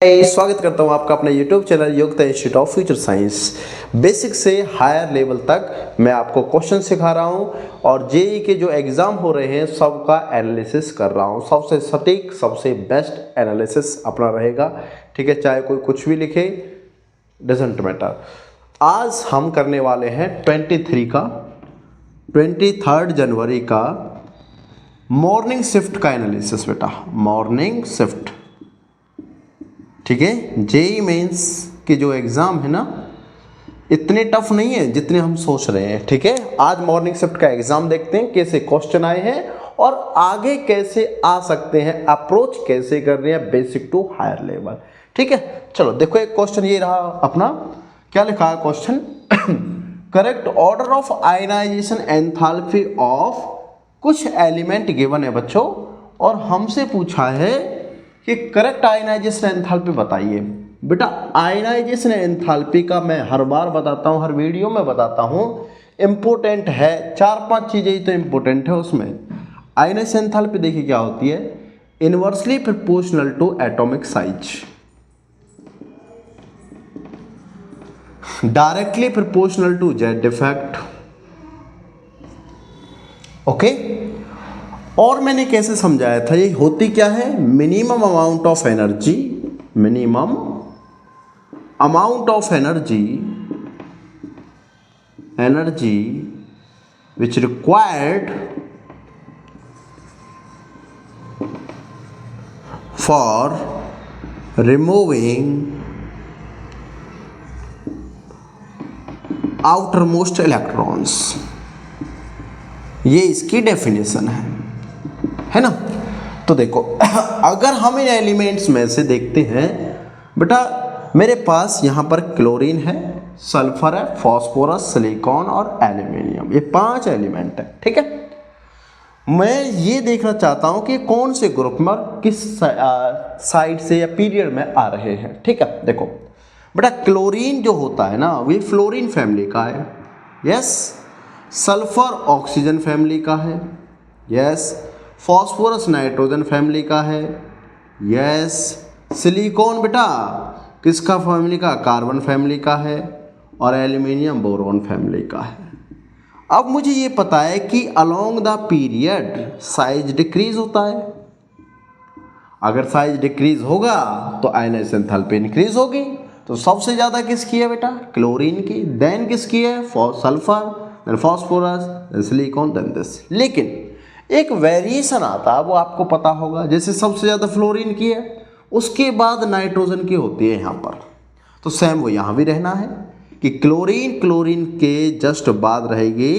स्वागत करता हूं आपका अपने YouTube चैनल योग्यता institute of future science. Basic से हायर लेवल तक मैं आपको क्वेश्चन सिखा रहा हूं और जेई के जो एग्जाम हो रहे हैं सबका एनालिसिस कर रहा हूं। सबसे सटीक सबसे बेस्ट एनालिसिस अपना रहेगा, ठीक है। चाहे कोई कुछ भी लिखे, डजंट मैटर। आज हम करने वाले हैं 23 जनवरी का मॉर्निंग शिफ्ट का एनालिसिस। बेटा मॉर्निंग शिफ्ट, ठीक है। जेई मेंस के जो एग्ज़ाम है ना, इतने टफ नहीं है जितने हम सोच रहे हैं, ठीक है। आज मॉर्निंग शिफ्ट का एग्ज़ाम देखते हैं, कैसे क्वेश्चन आए हैं और आगे कैसे आ सकते हैं, अप्रोच कैसे कर रहे हैं बेसिक टू हायर लेवल, ठीक है। चलो देखो, एक क्वेश्चन ये रहा अपना, क्या लिखा है question correct order of ionisation enthalpy of कुछ एलिमेंट गिवन है बच्चों, और हमसे पूछा है कि करेक्ट आयनाइजेशन एंथैल्पी बताइए। बेटा आयनाइजेशन एंथैल्पी का मैं हर बार बताता हूँ, हर वीडियो में बताता हूँ, इम्पोर्टेंट है। 4-5 चीज़ें ही तो इम्पोर्टेंट है उसमें। आयनाइजेशन एंथैल्पी देखिए क्या होती है, inversely proportional to atomic size, directly proportional to Z effect, okay. और मैंने कैसे समझाया था, ये होती क्या है, minimum amount of energy, minimum amount of energy which required for removing outer most electrons. ये इसकी डेफिनेशन है ना। तो देखो अगर हम इन एलिमेंट्स में से देखते हैं, बेटा मेरे पास यहाँ पर क्लोरीन है, सल्फर है, फास्फोरस, सिलिकॉन और एल्यूमिनियम, ये 5 एलिमेंट है, ठीक है। मैं ये देखना चाहता हूँ कि कौन से ग्रुप में किस साइड से या पीरियड में आ रहे हैं, ठीक है। देखो बेटा क्लोरीन जो होता है ना, वो फ्लोरीन फैमिली का है, यस। सल्फर ऑक्सीजन फैमिली का है, यस। फास्फोरस नाइट्रोजन फैमिली का है, यस। सिलिकॉन बेटा किसका फैमिली का, कार्बन फैमिली का है, और एल्यूमिनियम बोरोन फैमिली का है। अब मुझे ये पता है कि along the period size decrease होता है। अगर साइज डिक्रीज होगा तो आयनाइजेशन एंथैल्पी इंक्रीज होगी। तो सबसे ज़्यादा किसकी है बेटा, क्लोरीन की, देन किसकी है, sulphur, then phosphorus, then silicon, then this. लेकिन एक वेरिएशन आता है, वो आपको पता होगा, जैसे सबसे ज़्यादा फ्लोरीन की है, उसके बाद नाइट्रोजन की होती है यहाँ पर। तो सेम वो यहाँ भी रहना है कि क्लोरीन के जस्ट बाद रहेगी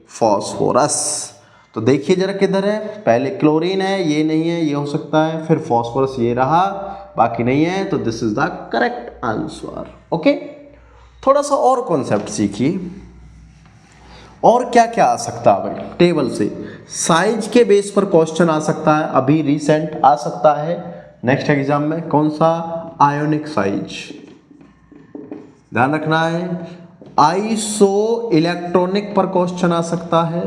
फास्फोरस। तो देखिए जरा किधर है, पहले क्लोरीन है, ये नहीं है, ये हो सकता है, फिर फास्फोरस ये रहा, बाकी नहीं है, तो this is the correct answer, okay. थोड़ा सा और कॉन्सेप्ट सीखिए, और क्या क्या आ सकता है भाई टेबल से। साइज के बेस पर क्वेश्चन आ सकता है, अभी रिसेंट आ सकता है नेक्स्ट एग्जाम में। कौन सा, आयोनिक साइज, ध्यान रखना है। आइसो इलेक्ट्रॉनिक पर क्वेश्चन आ सकता है,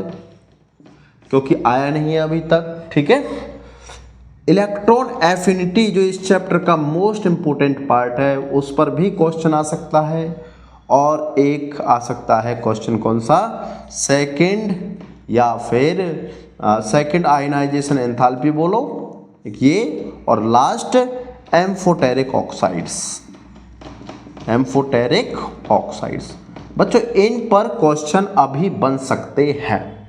क्योंकि आया नहीं है अभी तक, ठीक है। इलेक्ट्रॉन एफिनिटी जो इस चैप्टर का मोस्ट इंपोर्टेंट पार्ट है, उस पर भी क्वेश्चन आ सकता है। और एक आ सकता है क्वेश्चन कौन सा, सेकंड या फिर सेकंड आयनाइजेशन एंथैल्पी बोलो ये, और last amphoteric oxides, amphoteric oxides. बच्चों इन पर क्वेश्चन अभी बन सकते हैं,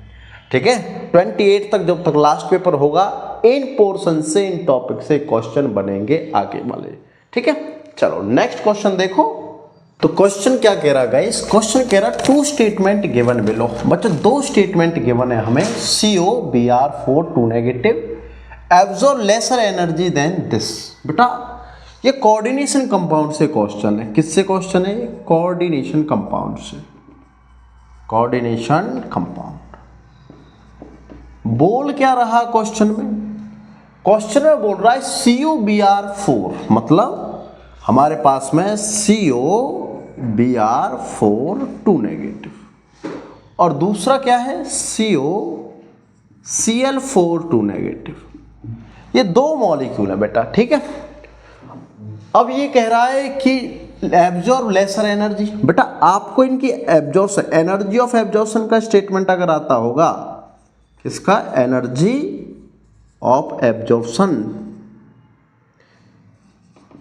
ठीक है। 28 तक जब तक लास्ट पेपर होगा, इन पोर्शन से, इन टॉपिक से क्वेश्चन बनेंगे आगे वाले, ठीक है। चलो नेक्स्ट क्वेश्चन देखो। तो क्वेश्चन क्या कह रहा गाइस, क्वेश्चन कह रहा 2 स्टेटमेंट गिवन बिलो। बच्चों 2 स्टेटमेंट गिवन है हमें, COBr4 2 negative, absorb lesser energy than this. बेटा ये कोऑर्डिनेशन कंपाउंड से क्वेश्चन है। किससे क्वेश्चन है, कोऑर्डिनेशन कंपाउंड से, कोऑर्डिनेशन कंपाउंड। बोल क्या रहा क्वेश्चन में, क्वेश्चन में बोल रहा है COBr4, मतलब हमारे पास में COBr4 2 नेगेटिव, और दूसरा क्या है COCl4 2 नेगेटिव। ये 2 मॉलिक्यूल है बेटा, ठीक है। अब ये कह रहा है कि एब्जॉर्ब लेसर एनर्जी। बेटा आपको इनकी एब्जॉर्प्शन, एनर्जी ऑफ एब्जॉर्प्शन का स्टेटमेंट अगर आता होगा, किसका, एनर्जी ऑफ एब्जॉर्प्शन,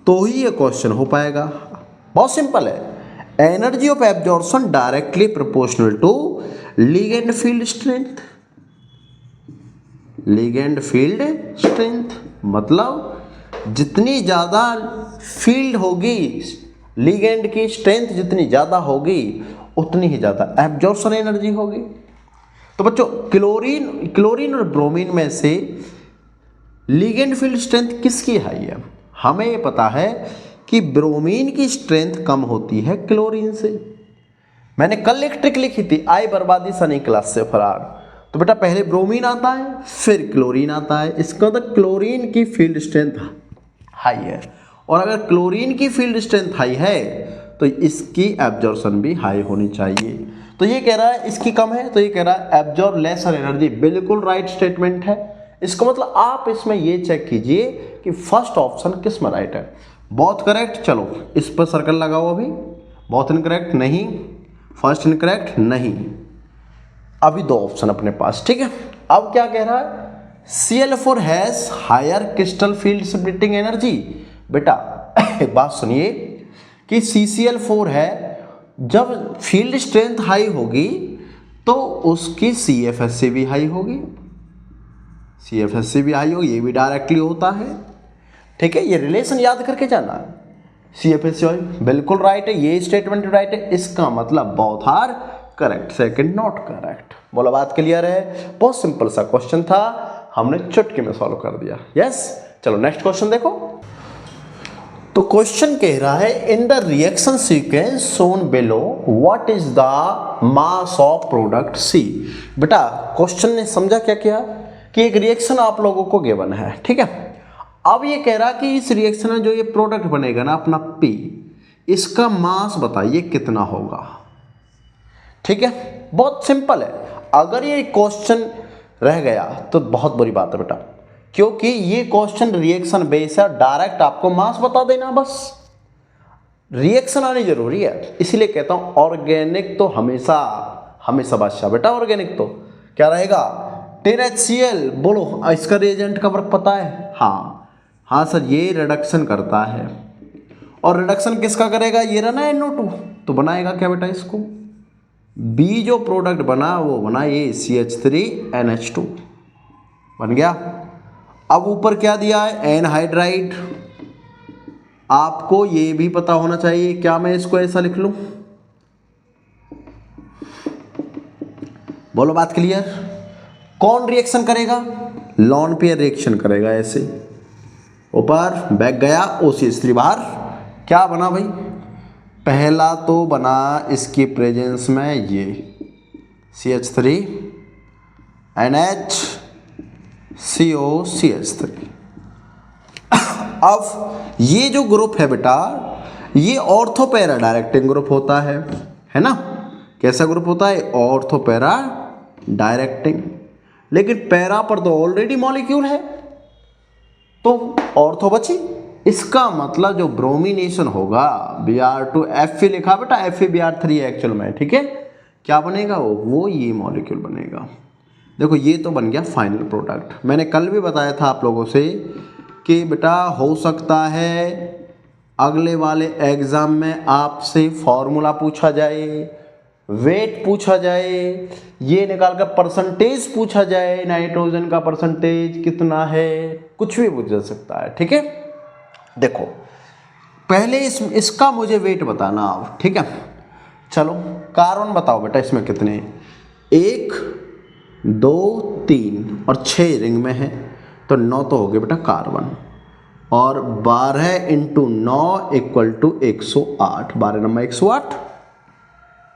तो ही ये क्वेश्चन हो पाएगा। बहुत सिंपल है, energy of absorption directly proportional to ligand field strength. Ligand field strength मतलब जितनी ज़्यादा फील्ड होगी, लिगेंड की स्ट्रेंथ जितनी ज़्यादा होगी उतनी ही ज़्यादा एब्जॉर्प्शन एनर्जी होगी। तो बच्चों क्लोरीन और ब्रोमीन में से लिगेंड फील्ड स्ट्रेंथ किसकी हाई है? हमें ये पता है कि ब्रोमीन की स्ट्रेंथ कम होती है क्लोरीन से। मैंने कल एक ट्रिक लिखी थी, आई बर्बादी सनी क्लास से फरार। तो बेटा पहले ब्रोमीन आता है फिर क्लोरीन आता है, इसका मतलब क्लोरीन की फील्ड स्ट्रेंथ हाई है, और अगर क्लोरीन की फील्ड स्ट्रेंथ हाई है तो इसकी एब्जॉर्प्शन भी हाई होनी चाहिए। तो ये कह रहा है इसकी कम है, तो ये कह रहा है एब्जॉर्ब लेसर एनर्जी, बिल्कुल राइट स्टेटमेंट है। इसका मतलब आप इसमें ये चेक कीजिए कि फर्स्ट ऑप्शन किस में राइट है। बहुत करेक्ट, चलो इस पर सर्कल लगाओ। अभी बहुत इनकरेक्ट, नहीं, फर्स्ट इनकरेक्ट, नहीं, अभी दो ऑप्शन अपने पास, ठीक है। अब क्या कह रहा है, Cl4 has higher crystal field splitting energy. बेटा एक बात सुनिए कि CCl4 है, जब फील्ड स्ट्रेंथ हाई होगी तो उसकी CFSC भी हाई होगी, CFSC भी हाई होगी, ये भी डायरेक्टली होता है, ठीक है। ये रिलेशन याद करके जाना, CFSC बिल्कुल राइट है, ये स्टेटमेंट राइट है, इसका मतलब both are correct, second not correct. बोला बात क्लियर है? बहुत सिंपल सा क्वेश्चन था, हमने चुटकी में सॉल्व कर दिया। यस, चलो नेक्स्ट क्वेश्चन देखो। तो क्वेश्चन कह रहा है in the reaction sequence shown below what is the mass of product C. बेटा क्वेश्चन ने समझा क्या किया कि एक रिएक्शन आप लोगों को गिवन है, ठीक है। अब ये कह रहा कि इस रिएक्शन में जो ये प्रोडक्ट बनेगा ना अपना P, इसका मास बताइए कितना होगा, ठीक है। बहुत सिंपल है, अगर ये क्वेश्चन रह गया तो बहुत बुरी बात है बेटा, क्योंकि ये क्वेश्चन रिएक्शन बेस है, डायरेक्ट आपको मास बता देना, बस रिएक्शन आनी जरूरी है। इसीलिए कहता हूं ऑर्गेनिक तो हमेशा हमेशा बादशाह बेटा। ऑर्गेनिक तो क्या रहेगा, 10HCl। बोलो इसका रिएजेंट का वर्क पता है? हाँ सर, ये रिडक्शन करता है, और रिडक्शन किसका करेगा, ये रहा ना NO2, तो बनाएगा क्या बेटा इसको, B जो प्रोडक्ट बना वो बना ये CH3NH2 बन गया। अब ऊपर क्या दिया है, एनहाइड्राइड। आपको ये भी पता होना चाहिए, क्या मैं इसको ऐसा लिख लूं, बोलो बात क्लियर। कौन रिएक्शन करेगा, लॉन पेयर रिएक्शन करेगा, ऐसे ऊपर बैक गया OCH3 बाहर, क्या बना भाई, पहला तो बना इसकी प्रेजेंस में ये CH3 NH COCH3। अब ये जो ग्रुप है बेटा, ये ऑर्थो पैरा डायरेक्टिंग ग्रुप होता है ना। कैसा ग्रुप होता है, ऑर्थो पैरा डायरेक्टिंग। लेकिन पैरा पर तो ऑलरेडी मॉलिक्यूल है, तो ऑर्थो बची। इसका मतलब जो ब्रोमिनेशन होगा, Br2 Fe लिखा बेटा, FeBr3 एक्चुअल में, ठीक है। क्या बनेगा वो ये मॉलिक्यूल बनेगा। देखो ये तो बन गया फाइनल प्रोडक्ट। मैंने कल भी बताया था आप लोगों से कि बेटा हो सकता है अगले वाले एग्जाम में आपसे फॉर्मूला पूछा जाए, वेट पूछा जाए, ये निकाल कर परसेंटेज पूछा जाए, नाइट्रोजन का परसेंटेज कितना है, कुछ भी पूछ जा सकता है, ठीक है। देखो पहले इसका मुझे वेट बताना आप, ठीक है। चलो कार्बन बताओ बेटा, इसमें कितने, 1 2 3 और 6 रिंग में है, तो 9 तो हो गए बेटा कार्बन, और 12 × 9 = 108, 12 नंबर 108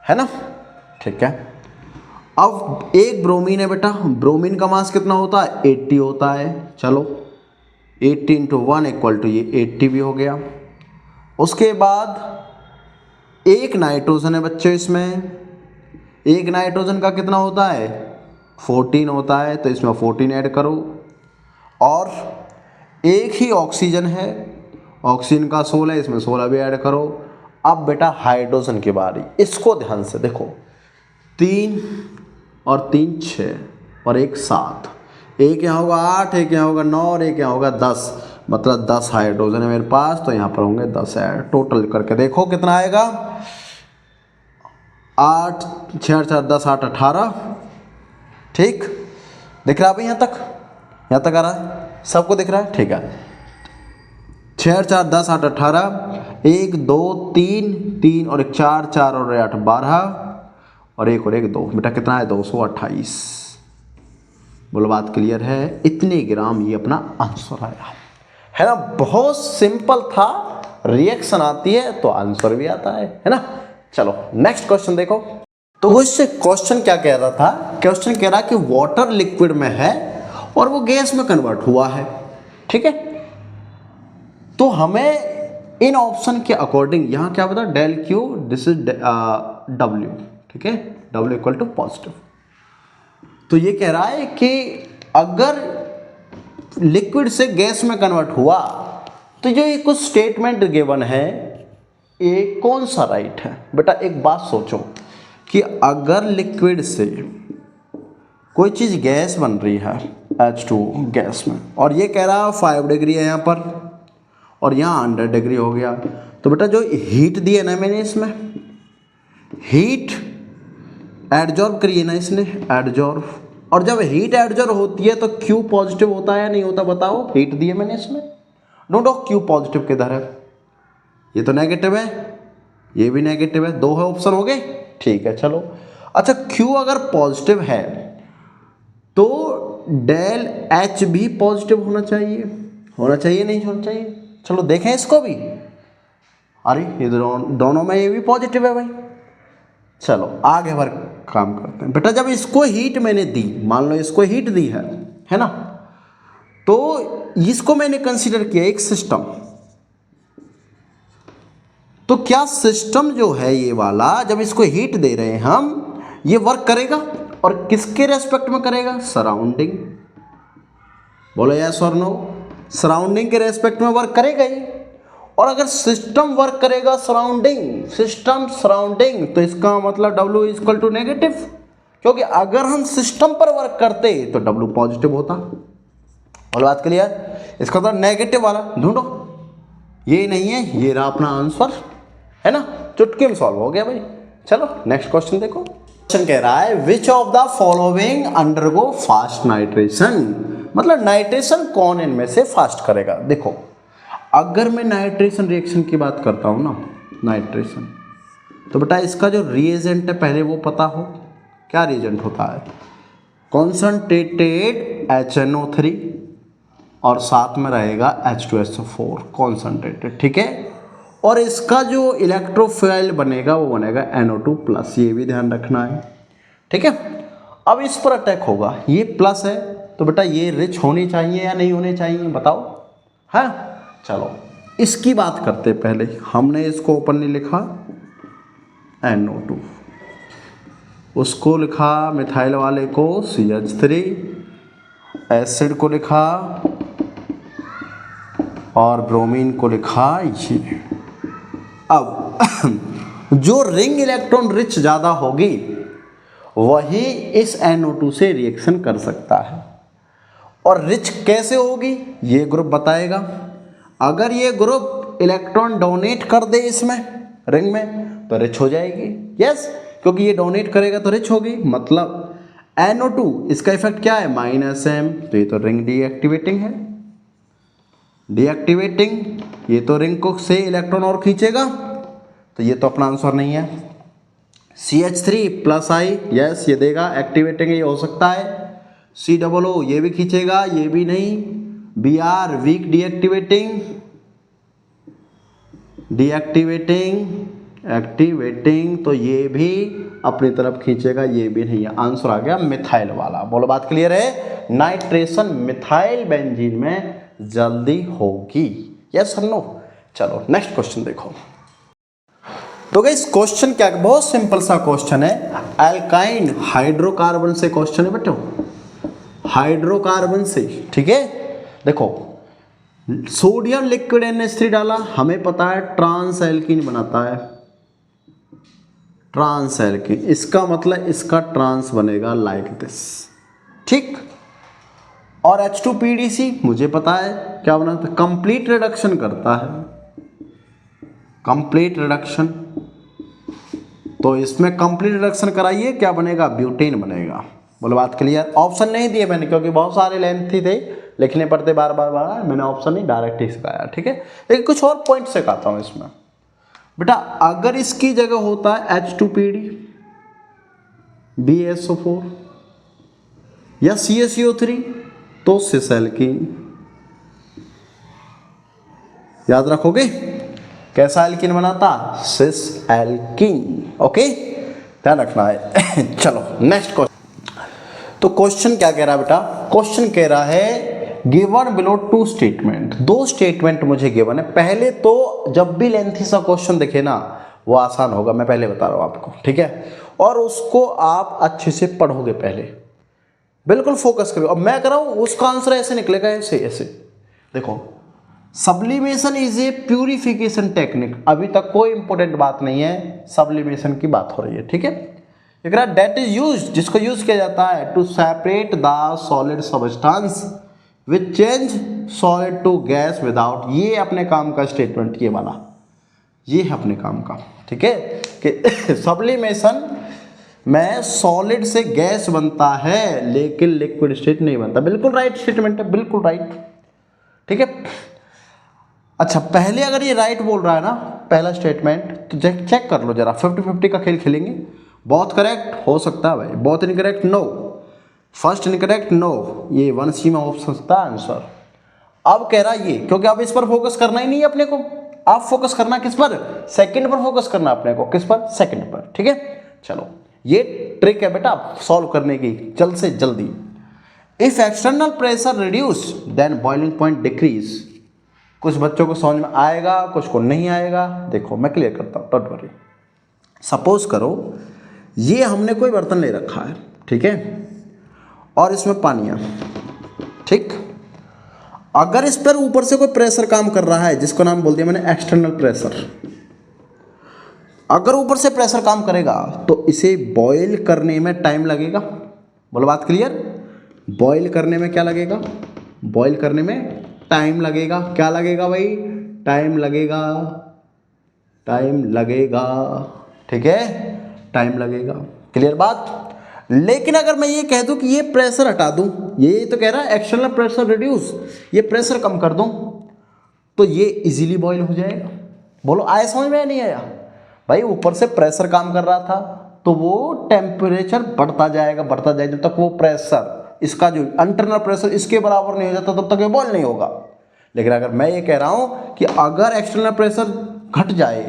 है ना, ठीक है। अब एक ब्रोमीन है बेटा, ब्रोमीन का मास कितना होता है, 80 होता है। चलो 80 × 1 = ये 80 भी हो गया। उसके बाद एक नाइट्रोजन है बच्चों, इसमें एक नाइट्रोजन का कितना होता है, 14 होता है, तो इसमें 14 ऐड करो। और एक ही ऑक्सीजन है, ऑक्सीजन का 16, इसमें 16 भी ऐड करो। अब बेटा हाइड्रोजन की बारी, इसको ध्यान से देखो, 3 और 3 6 और 1 7, एक यहाँ होगा 8, एक यहाँ होगा 9 और एक यहाँ होगा 10, मतलब 10 हाइड्रोजन है मेरे पास, तो यहाँ पर होंगे 10 ऐड। टोटल करके देखो कितना आएगा, 8 6 4 10 8 18। ठीक दिख रहा है भाई, यहाँ तक आ रहा है, सबको दिख रहा है? ठीक है, 6 4 10 8 18, 1 2 3 3 और 1 4 4 और 8 12 और 1 और 1 2, बेटा कितना है 228। बोलो बात क्लियर है? इतने ग्राम ये अपना आंसर आया है ना। बहुत सिंपल था, रिएक्शन आती है तो आंसर भी आता है ना। चलो नेक्स्ट क्वेश्चन देखो। तो इससे क्वेश्चन क्या कह रहा था, क्वेश्चन कह रहा कि वाटर लिक्विड में है और वो गैस में कन्वर्ट हुआ है, ठीक है। तो हमें इन ऑप्शन के अकॉर्डिंग यहाँ क्या बता, del Q, this is W, ठीक है, डब्ल्यू इक्वल टू पॉजिटिव। तो ये कह रहा है कि अगर लिक्विड से गैस में कन्वर्ट हुआ तो जो ये कुछ स्टेटमेंट गिवन है, ये कौन सा राइट है? बेटा एक बात सोचो कि अगर लिक्विड से कोई चीज़ गैस बन रही है H2 गैस में, और ये कह रहा है 5 डिग्री है यहाँ पर और यहाँ 100 डिग्री हो गया, तो बेटा जो हीट दी है ना मैंने, इसमें हीट एडजॉर्ब करी है ना इसने, एडजॉर्ब, और जब हीट एडजॉर्ब होती है तो Q पॉजिटिव होता है या नहीं होता? बताओ, हीट दी है मैंने इसमें, ढूंढो Q पॉजिटिव किधर है। ये तो नेगेटिव है, ये भी नेगेटिव है, 2 है ऑप्शन हो गए, ठीक है। चलो अच्छा, Q अगर पॉजिटिव है तो डेल H भी पॉजिटिव होना चाहिए, नहीं होना चाहिए? चलो देखें इसको भी, अरे ये दोनों में ये भी पॉजिटिव है भाई। चलो आगे बढ़ काम करते हैं। बेटा जब इसको हीट मैंने दी, मान लो इसको हीट दी है ना, तो इसको मैंने कंसीडर किया एक सिस्टम, तो क्या सिस्टम जो है ये वाला, जब इसको हीट दे रहे हैं हम, ये वर्क करेगा, और किसके रेस्पेक्ट में करेगा? सराउंडिंग। बोलो यस और नो, सराउंडिंग के रेस्पेक्ट में वर्क करेगा ही। और अगर सिस्टम वर्क करेगा सराउंडिंग, सिस्टम सराउंडिंग, तो इसका मतलब W इक्वल टू नेगेटिव, क्योंकि अगर हम सिस्टम पर वर्क करते तो W पॉजिटिव होता। बोलो बात क्लियर? इसका तो नेगेटिव वाला ढूंढो, ये नहीं है, ये रहा अपना आंसर, है ना, चुटकी में सॉल्व हो गया भाई। चलो नेक्स्ट क्वेश्चन देखो। क्वेश्चन कह रहा है which of the following undergo fast nitration, मतलब नाइट्रेशन कौन इनमें से फास्ट करेगा। देखो अगर मैं नाइट्रेशन रिएक्शन की बात करता हूँ ना, नाइट्रेशन, तो बेटा इसका जो रिएजेंट है पहले वो पता हो, क्या रिएजेंट होता है? कॉन्सनट्रेटेड HNO3 और साथ में रहेगा H2SO4 कॉन्सनट्रेटेड, ठीक है। और इसका जो इलेक्ट्रोफाइल बनेगा वो बनेगा NO2+, ये भी ध्यान रखना है, ठीक है। अब इस पर अटैक होगा, ये प्लस है, तो बेटा ये रिच होनी चाहिए या नहीं होनी चाहिए? बताओ। हाँ चलो इसकी बात करते पहले, हमने इसको ओपनली लिखा NO2, उसको लिखा मिथाइल वाले को CH3, एसिड को लिखा और ब्रोमीन को लिखा ये। अब जो रिंग इलेक्ट्रॉन रिच ज़्यादा होगी वही इस NO2 से रिएक्शन कर सकता है। और रिच कैसे होगी ये ग्रुप बताएगा। अगर ये ग्रुप इलेक्ट्रॉन डोनेट कर दे इसमें रिंग में तो रिच हो जाएगी, यस, क्योंकि ये डोनेट करेगा तो रिच होगी। मतलब NO2 इसका इफेक्ट क्या है? -M, तो ये तो रिंग डीएक्टिवेटिंग है, डीएक्टिवेटिंग, ये तो रिंग को से इलेक्ट्रॉन और खींचेगा, तो ये तो अपना आंसर नहीं है। CH3+I, यस ये देगा, एक्टिवेटिंग ये हो सकता है। COO ये भी खींचेगा, ये भी नहीं। Br वीक डीएक्टिवेटिंग, एक्टिवेटिंग, तो ये भी अपनी तरफ खींचेगा, ये भी नहीं है। आंसर आ गया मिथाइल वाला। बोलो बात क्लियर है? नाइट्रेशन मिथाइल बेंजीन में जल्दी होगी, यस और नो। चलो नेक्स्ट क्वेश्चन देखो। तो गाइस क्वेश्चन क्या है? बहुत सिंपल सा क्वेश्चन है, अल्काइन हाइड्रोकार्बन से क्वेश्चन है बेटो, हाइड्रोकार्बन से, ठीक है। देखो सोडियम लिक्विड NH3 डाला, हमें पता है ट्रांस एल्कीन बनाता है, ट्रांस एल्कीन, इसका मतलब इसका ट्रांस बनेगा लाइक दिस, ठीक। और H2PDC मुझे पता है क्या बनाता है, कंप्लीट रिडक्शन करता है, कंप्लीट रिडक्शन। तो इसमें कंप्लीट रिडक्शन कराइए, क्या बनेगा, ब्यूटेन बनेगा। बोलो बात क्लियर। ऑप्शन नहीं दिए मैंने क्योंकि बहुत सारे लेंथी थे, लिखने पड़ते बार बार, मैंने ऑप्शन नहीं डायरेक्ट ही सिखाया, ठीक है। लेकिन कुछ और पॉइंट सिखाता हूँ इसमें बेटा। अगर इसकी जगह होता है H2PD, BaSO4 या CaCO3 तो सिस एल्कीन, याद रखोगे कैसा एल्कीन बनाता, सिस एल्कीन, ओके, ध्यान रखना है। चलो नेक्स्ट क्वेश्चन। तो क्वेश्चन क्या कह रहा है बेटा, क्वेश्चन कह रहा है गिवन बिलो 2 स्टेटमेंट, 2 स्टेटमेंट मुझे गिवन है। पहले तो जब भी लेंथी सा क्वेश्चन दिखे ना वो आसान होगा, मैं पहले बता रहा हूं आपको, ठीक है। और उसको आप अच्छे से पढ़ोगे पहले, बिल्कुल फोकस करो। अब मैं कर रहा हूं उसका आंसर ऐसे निकलेगा, ऐसे ऐसे देखो। Sublimation is a purification technique, अभी तक कोई इंपॉर्टेंट बात नहीं है, सब्लिमेशन की बात हो रही है, ठीक है। दैट इज यूज, जिसको यूज किया जाता है to separate the solid substance which change solid to gas without, ये अपने काम का स्टेटमेंट, ये वाला ये है अपने काम का, ठीक है। कि सब्लिमेशन में सॉलिड से गैस बनता है लेकिन लिक्विड स्टेट नहीं बनता। बिल्कुल राइट स्टेटमेंट है, बिल्कुल राइट, ठीक है। अच्छा, पहले अगर ये राइट बोल रहा है ना पहला स्टेटमेंट, तो चेक कर लो जरा, 50-50 का खेल खेलेंगे। बहुत करेक्ट हो सकता है भाई, बहुत incorrect no, first incorrect no, ये 1C में हो सकता है आंसर। अब कह रहा ये, क्योंकि अब इस पर फोकस करना ही नहीं है अपने को, आप फोकस करना किस पर, सेकंड पर फोकस करना अपने को, किस पर, सेकंड पर, ठीक है। चलो ये ट्रिक है बेटा सॉल्व करने की, जल्द से जल्दी। If external pressure reduce then boiling point decrease. कुछ बच्चों को समझ में आएगा, कुछ को नहीं आएगा, देखो मैं क्लियर करता हूँ, डोंट वरी। सपोज करो ये हमने कोई बर्तन ले रखा है, ठीक है, और इसमें पानी है, ठीक। अगर इस पर ऊपर से कोई प्रेशर काम कर रहा है, जिसको नाम बोल दिया मैंने एक्सटर्नल प्रेशर, अगर ऊपर से प्रेशर काम करेगा तो इसे बॉयल करने में टाइम लगेगा। बोलो बात क्लियर। बॉयल करने में क्या लगेगा, बॉयल करने में टाइम लगेगा। क्या लगेगा भाई, टाइम लगेगा, टाइम लगेगा, ठीक है, टाइम लगेगा, क्लियर बात। लेकिन अगर मैं ये कह दूं कि ये प्रेशर हटा दूं, ये तो कह रहा है एक्सटर्नल प्रेशर रिड्यूस, ये प्रेशर कम कर दूं, तो ये इजीली बॉयल हो जाएगा। बोलो आया समझ में, नहीं आया भाई। ऊपर से प्रेशर काम कर रहा था तो वो टेम्परेचर बढ़ता जाएगा, बढ़ता जाएगा, जब तक वो प्रेशर, इसका जो इंटरनल प्रेशर इसके बराबर नहीं हो जाता तब तक ये बॉयल नहीं होगा। लेकिन अगर मैं ये कह रहा हूं कि अगर एक्सटर्नल प्रेशर घट जाए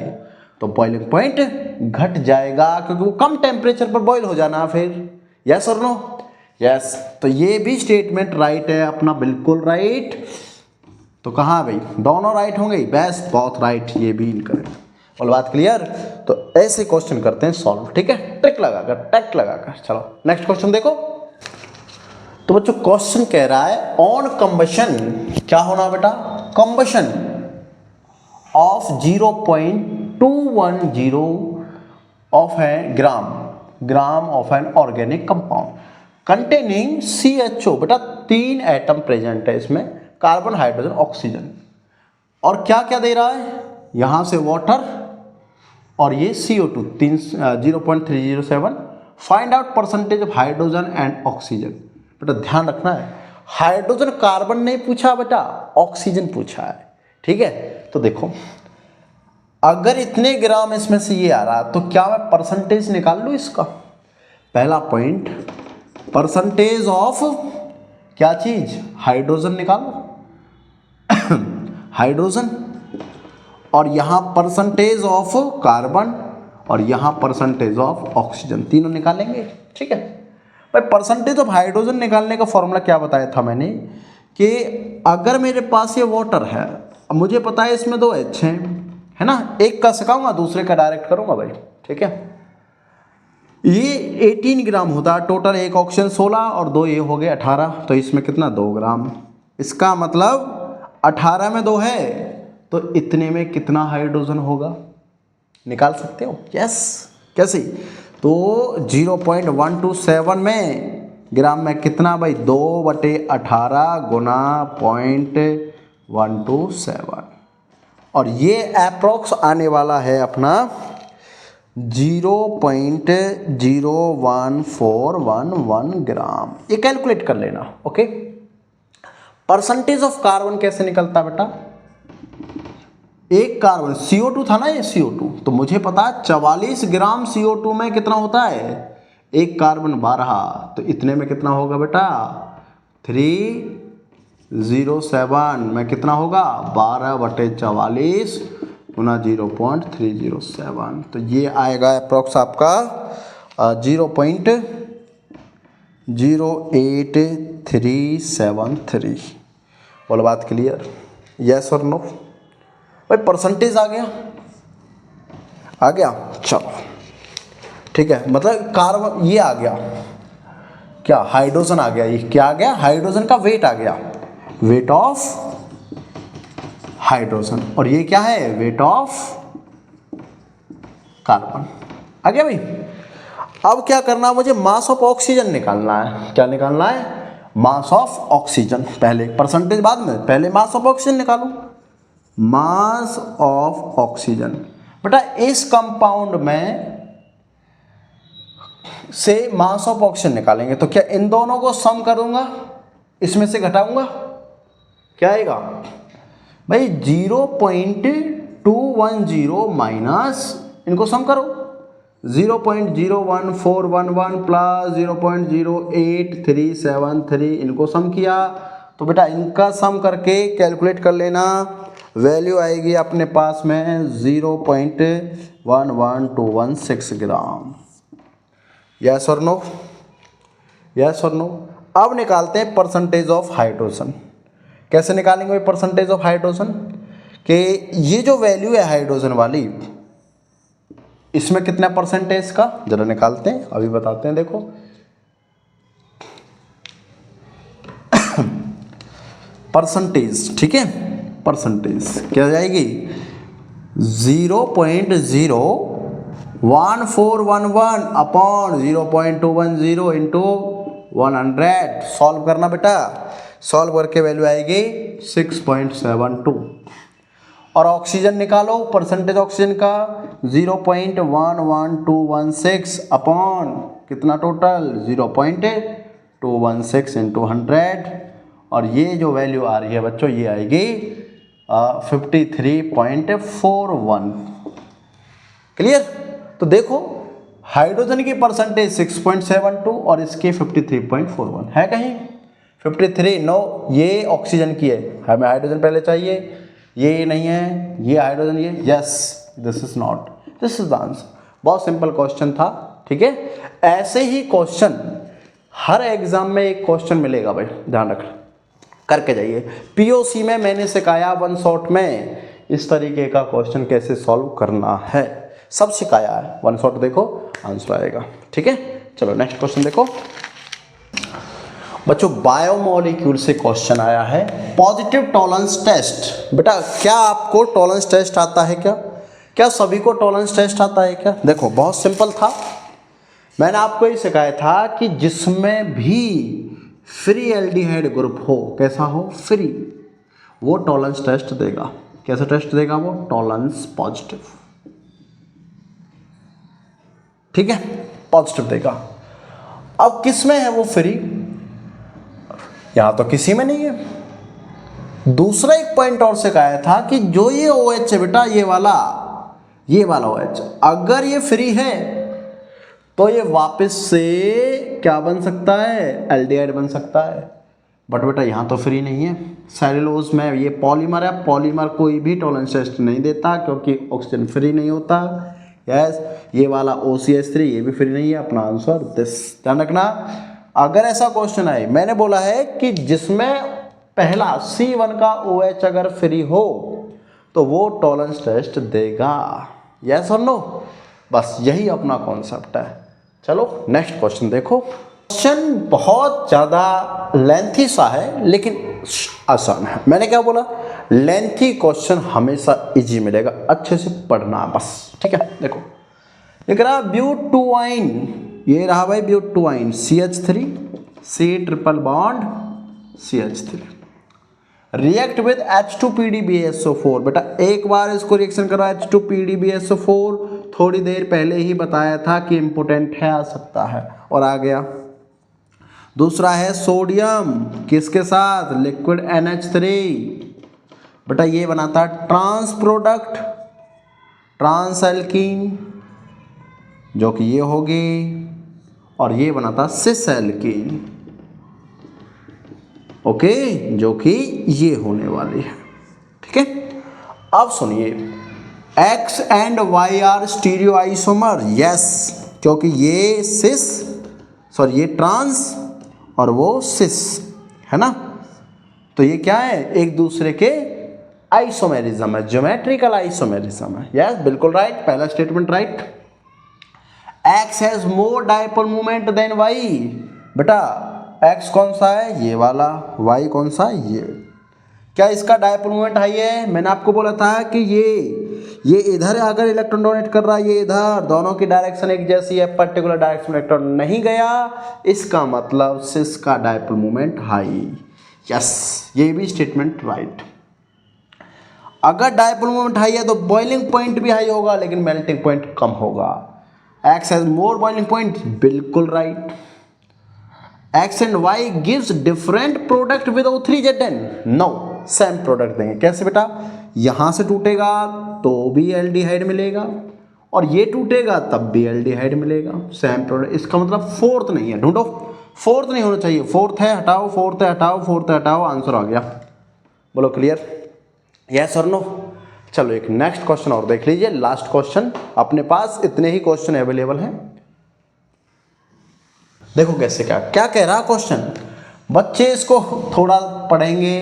तो बॉइलिंग पॉइंट घट जाएगा, क्योंकि वो कम टेम्परेचर पर बॉयल हो जाना फिर। यस और नो, यस। तो ये भी स्टेटमेंट राइट है अपना, बिल्कुल राइट। तो कहाँ भाई, दोनों राइट होंगे, बेस्ट, बहुत राइट, ये भी इनकरेक्ट। और बात क्लियर। तो ऐसे क्वेश्चन करते हैं सॉल्व, ठीक है, ट्रिक लगाकर, टैक्ट लगाकर। चलो नेक्स्ट क्वेश्चन देखो। तो बच्चों क्वेश्चन कह रहा है ऑन कंबशन, क्या होना बेटा, combustion of 0.210 of A gram of an organic compound containing CHO। बेटा 3 एटम प्रेजेंट है इसमें, कार्बन, हाइड्रोजन, ऑक्सीजन। और क्या क्या दे रहा है, यहां से वाटर और ये CO2 0.307। Find out percentage of hydrogen and oxygen. बेटा ध्यान रखना है, हाइड्रोजन कार्बन नहीं पूछा बेटा, ऑक्सीजन पूछा है, ठीक है। तो देखो अगर इतने ग्राम इसमें से ये आ रहा तो क्या मैं परसेंटेज निकाल लूँ इसका। पहला पॉइंट, परसेंटेज ऑफ क्या चीज, हाइड्रोजन निकालो हाइड्रोजन, और यहां परसेंटेज ऑफ कार्बन, और यहां परसेंटेज ऑफ ऑक्सीजन, तीनों निकालेंगे, ठीक है भाई। परसेंटेज ऑफ हाइड्रोजन निकालने का फॉर्मूला क्या बताया था मैंने, कि अगर मेरे पास ये वाटर है, अब मुझे पता है इसमें 2 H है ना, एक का सकाऊंगा दूसरे का डायरेक्ट करूंगा भाई, ठीक है। ये 18 ग्राम होता है टोटल, एक ऑक्सीजन 16 और 2 ये हो गए 18, तो इसमें कितना 2 ग्राम। इसका मतलब 18 में 2 है तो इतने में कितना हाइड्रोजन होगा, निकाल सकते हो? यस। कैसे? तो 0.127 में ग्राम में कितना भाई, 2/18 गुना 0.127, और ये अप्रोक्स आने वाला है अपना 0.01411 ग्राम। ये कैलकुलेट कर लेना। ओके। परसेंटेज ऑफ कार्बन कैसे निकलता है बेटा? एक कार्बन CO2 था ना, ये CO2, तो मुझे पता है 44 ग्राम CO2 में कितना होता है, एक कार्बन 12, तो इतने में कितना होगा बेटा, 307 में कितना होगा, 12/44 गुना 0.307, तो ये आएगा अप्रोक्स आपका 0.08373। बोलो बात क्लियर? यस और नो? भाई परसेंटेज आ गया, आ गया, चलो ठीक है। मतलब कार्बन ये आ गया, क्या हाइड्रोजन आ गया, ये क्या आ गया, हाइड्रोजन का वेट आ गया, वेट ऑफ हाइड्रोजन, और ये क्या है, वेट ऑफ कार्बन। आ गया भाई। अब क्या करना है मुझे, मास ऑफ ऑक्सीजन निकालना है। क्या निकालना है? Mass of oxygen. पहले परसेंटेज बाद में, पहले मास ऑफ ऑक्सीजन निकालो। मास ऑफ ऑक्सीजन बेटा, इस कंपाउंड में से मास ऑफ ऑक्सीजन निकालेंगे तो क्या इन दोनों को सम करूंगा, इसमें से घटाऊंगा, क्या आएगा भाई, 0.210 माइनस, इनको सम करो, 0.01411 प्लस 0.08373, इनको सम किया तो बेटा इनका सम करके कैलकुलेट कर लेना, वैल्यू आएगी अपने पास में 0.11216 ग्राम। यस और नो? यस और नो? अब निकालते हैं परसेंटेज ऑफ हाइड्रोजन। कैसे निकालेंगे परसेंटेज ऑफ हाइड्रोजन? कि ये जो वैल्यू है हाइड्रोजन वाली, इसमें कितना परसेंटेज का जरा निकालते हैं, अभी बताते हैं। देखो परसेंटेज, ठीक है, परसेंटेज क्या जाएगी, 0.01411 अपॉन 0.210 इंटू 100। सॉल्व करना बेटा, सॉल्व करके वैल्यू आएगी 6.72। और ऑक्सीजन निकालो, परसेंटेज ऑक्सीजन का 0.11216 अपॉन कितना टोटल, 0.216 इंटू 100, और ये जो वैल्यू आ रही है बच्चों, ये आएगी 53.41। क्लियर? तो देखो हाइड्रोजन की परसेंटेज 6.72 और इसकी 53.41 है कहीं 53, नो, ये ऑक्सीजन की है, हमें हाइड्रोजन पहले चाहिए, ये नहीं है, ये हाइड्रोजन, ये yes, this is not, this is the answer. बहुत सिंपल क्वेश्चन था, ठीक है। ऐसे ही क्वेश्चन हर एग्जाम में एक क्वेश्चन मिलेगा भाई, ध्यान रखना, करके जाइए। पीओसी में मैंने सिखाया वन शॉट में इस तरीके का क्वेश्चन कैसे सॉल्व करना है, सब सिखाया है। वन शॉट देखो, आंसर आएगा, ठीक है। चलो नेक्स्ट क्वेश्चन देखो बच्चों, बायोमोलिक्यूल से क्वेश्चन आया है, पॉजिटिव टॉलरेंस टेस्ट। बेटा क्या आपको टॉलरेंस टेस्ट आता है क्या? क्या सभी को टॉलरेंस टेस्ट आता है क्या? देखो बहुत सिंपल था, मैंने आपको ये सिखाया था कि जिसमें भी फ्री एल्डिहाइड ग्रुप हो, कैसा हो, फ्री, वो टॉलरेंस टेस्ट देगा। कैसा टेस्ट देगा वो? टॉलरेंस पॉजिटिव, ठीक है, पॉजिटिव देगा। अब किस में है वो फ्री? यहां तो किसी में नहीं है। दूसरा एक पॉइंट और से कहा था कि जो ये OH है बेटा, ये वाला OH, अगर ये फ्री है तो ये वापस से क्या बन सकता है, एल्डिहाइड बन सकता है। बट बेटा यहाँ तो फ्री नहीं है। सेलुलोज में ये पॉलीमर है, पॉलीमर कोई भी टॉलरेंस टेस्ट नहीं देता क्योंकि ऑक्सीजन फ्री नहीं होता। यस, ये वाला OCH3 ये भी फ्री नहीं है। अपना आंसर दिस, ध्यान रखना। अगर ऐसा क्वेश्चन आए, मैंने बोला है कि जिसमें पहला C1 का OH अगर फ्री हो तो वो टॉलरेंस टेस्ट देगा। यस और नो? बस यही अपना कॉन्सेप्ट है। चलो नेक्स्ट क्वेश्चन देखो। क्वेश्चन बहुत ज़्यादा लेंथी सा है लेकिन आसान है। मैंने क्या बोला, लेंथी क्वेश्चन हमेशा इजी मिलेगा, अच्छे से पढ़ना बस, ठीक है। देखो ये कह रहा ब्यूटुआइन, ये रहा भाई ब्यूटुआइन CH3 C triple bond CH3 react with H2PDBSO4। बेटा एक बार इसको रिएक्शन करा H2PDBSO4, थोड़ी देर पहले ही बताया था कि इम्पोर्टेंट है, आ सकता है और आ गया। दूसरा है सोडियम किसके साथ, लिक्विड NH3। बेटा ये बनाता ट्रांस प्रोडक्ट ट्रांस एल्कीन, जो कि ये होगी, और ये बनाता सिस एल्कीन, ओके, जो कि ये होने वाली है, ठीक है। अब सुनिए, X and Y are stereo isomer, yes, क्योंकि ये सिस, सॉरी ये ट्रांस और वो सिस है ना, तो ये क्या है, एक दूसरे के आइसोमेरिज्म है, ज्योमेट्रिकल आइसोमेरिज्म है। यस बिल्कुल राइट, पहला statement right. X has more dipole moment than Y। बेटा X कौन सा है, ये वाला, Y कौन सा है, ये। क्या इसका डाइपोल मोमेंट हाई है? मैंने आपको बोला था कि ये इधर अगर इलेक्ट्रॉन डोनेट कर रहा है, ये इधर, दोनों की डायरेक्शन एक जैसी है, पर्टिकुलर डायरेक्शन में इलेक्ट्रॉन नहीं गया, इसका मतलब सिस का डाइपोल मोमेंट हाई। यस, ये भी स्टेटमेंट राइट। अगर डाइपोल मोमेंट हाई है तो बॉइलिंग पॉइंट भी हाई होगा, लेकिन मेल्टिंग पॉइंट कम होगा। X has more boiling point, बिल्कुल right. X and Y gives different product with O3Zn, no, same product देंगे। कैसे बेटा, यहां से टूटेगा तो भी एल्डिहाइड मिलेगा, और ये टूटेगा तब भी एल्डिहाइड मिलेगा, सेम प्रोडक्ट। इसका मतलब फोर्थ नहीं है, ढूंढो, फोर्थ नहीं होना चाहिए, फोर्थ है हटाओ, फोर्थ है हटाओ, फोर्थ है हटाओ, आंसर आ गया। बोलो क्लियर, यस और नो। चलो एक नेक्स्ट क्वेश्चन और देख लीजिए, लास्ट क्वेश्चन, अपने पास इतने ही क्वेश्चन अवेलेबल हैं। देखो कैसे, क्या क्या कह रहा क्वेश्चन, बच्चे इसको थोड़ा पढ़ेंगे,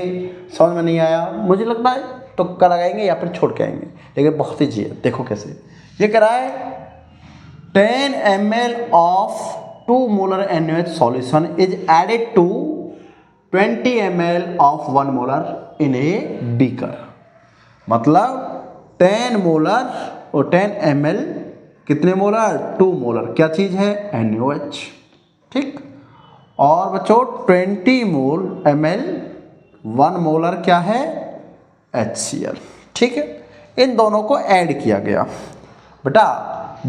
समझ में नहीं आया, मुझे लगता है तुक्का लगाएंगे या फिर छोड़ के आएंगे, लेकिन बहुत ही जी है। देखो कैसे, ये कह रहा है 10 ml of 2 molar NaOH solution is added to 20 ml of 1 molar in a beaker. मतलब 10 मोलर और 10 ml, कितने मोलर, 2 मोलर, क्या चीज़ है, NaOH, ठीक। और बच्चों 20 मोल ml 1 मोलर क्या है, HCl, ठीक है। इन दोनों को ऐड किया गया। बेटा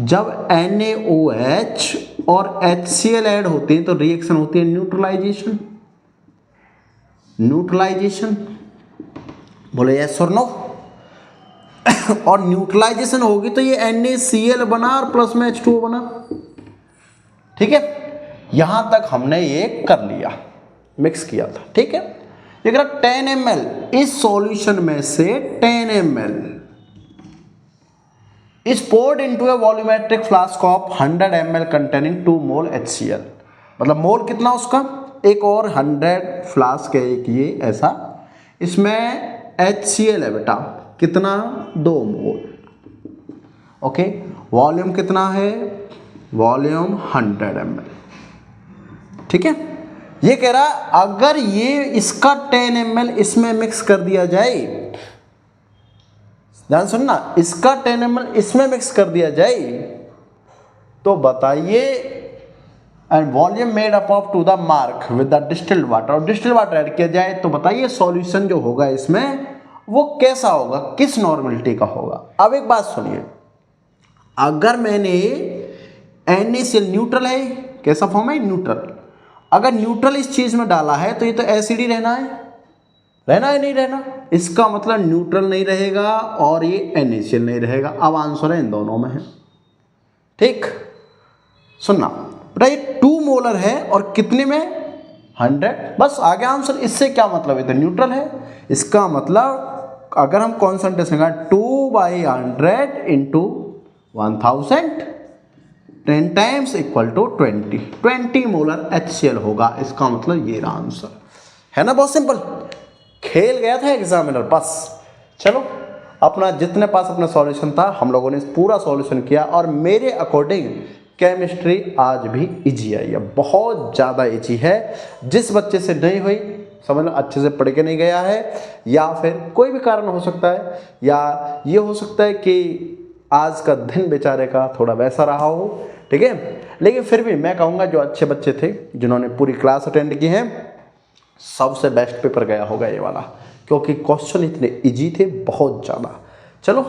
जब NaOH और HCl ऐड होते हैं तो रिएक्शन होती है न्यूट्रलाइजेशन, न्यूट्रलाइजेशन, बोले यस और नो। और न्यूट्रलाइजेशन होगी तो ये NaCl बना और प्लस में H2O बना, ठीक है। यहां तक हमने ये कर लिया, मिक्स किया था, ठीक है। ये कह रहा 10 ml, इस सॉल्यूशन में से 10 ml is poured into a volumetric flask of 100 ml containing 2 mol HCl। मतलब मोल कितना उसका, एक और 100 फ्लास्क है एक, ये ऐसा, इसमें HCl है बेटा, कितना, 2 मोल, ओके। वॉल्यूम कितना है, वॉल्यूम 100 ml, ठीक है। ये कह रहा अगर ये इसका 10 ml इसमें मिक्स कर दिया जाए, ध्यान सुनना, इसका 10 ml इसमें मिक्स कर दिया जाए तो बताइए, and volume made up of to the mark with the distilled water, और डिस्टिल्ड वाटर ऐड किया जाए तो बताइए सॉल्यूशन जो होगा इसमें वो कैसा होगा, किस नॉर्मेलिटी का होगा। अब एक बात सुनिए, अगर मैंने NaCl न्यूट्रल है, कैसा फॉर्म है, न्यूट्रल, अगर न्यूट्रल इस चीज में डाला है तो ये तो एसिड ही रहना है, रहना है नहीं रहना, इसका मतलब न्यूट्रल नहीं रहेगा और ये NaCl नहीं रहेगा। अब आंसर है इन दोनों में है, ठीक। सुनना बेटा, ये 2 मोलर है और कितने में, 100, बस आ गया आंसर। इससे क्या मतलब, ये तो न्यूट्रल है, इसका मतलब अगर हम कॉन्सेंट्रेशन का 2/100 into 1000 10 times equal to 20 molar HCl होगा, इसका मतलब ये रहा आंसर, है ना, बहुत सिंपल। खेल गया था एग्जामिनर बस। चलो अपना जितने पास अपना सॉल्यूशन था हम लोगों ने पूरा सॉल्यूशन किया, और मेरे अकॉर्डिंग केमिस्ट्री आज भी इजी आई है, बहुत ज़्यादा इजी है। जिस बच्चे से नहीं हुई समझ लो अच्छे से पढ़ के नहीं गया है, या फिर कोई भी कारण हो सकता है, या ये हो सकता है कि आज का दिन बेचारे का थोड़ा वैसा रहा हो, ठीक है। लेकिन फिर भी मैं कहूँगा जो अच्छे बच्चे थे जिन्होंने पूरी क्लास अटेंड की हैं, सबसे बेस्ट पेपर गया होगा ये वाला, क्योंकि क्वेश्चन इतने इजी थे, बहुत ज़्यादा। चलो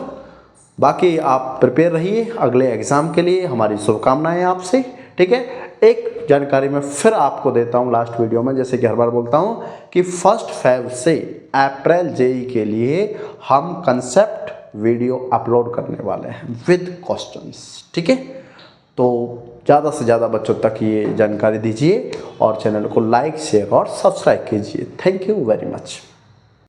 बाकी आप प्रिपेयर रहिए अगले एग्ज़ाम के लिए, हमारी शुभकामनाएं आपसे, ठीक है। एक जानकारी मैं फिर आपको देता हूँ लास्ट वीडियो में, जैसे कि हर बार बोलता हूँ कि 1 फेब से अप्रैल जेई के लिए हम कंसेप्ट वीडियो अपलोड करने वाले हैं विद क्वेश्चंस, ठीक है। तो ज़्यादा से ज़्यादा बच्चों तक ये जानकारी दीजिए और चैनल को लाइक शेयर और सब्सक्राइब कीजिए। Thank you very much.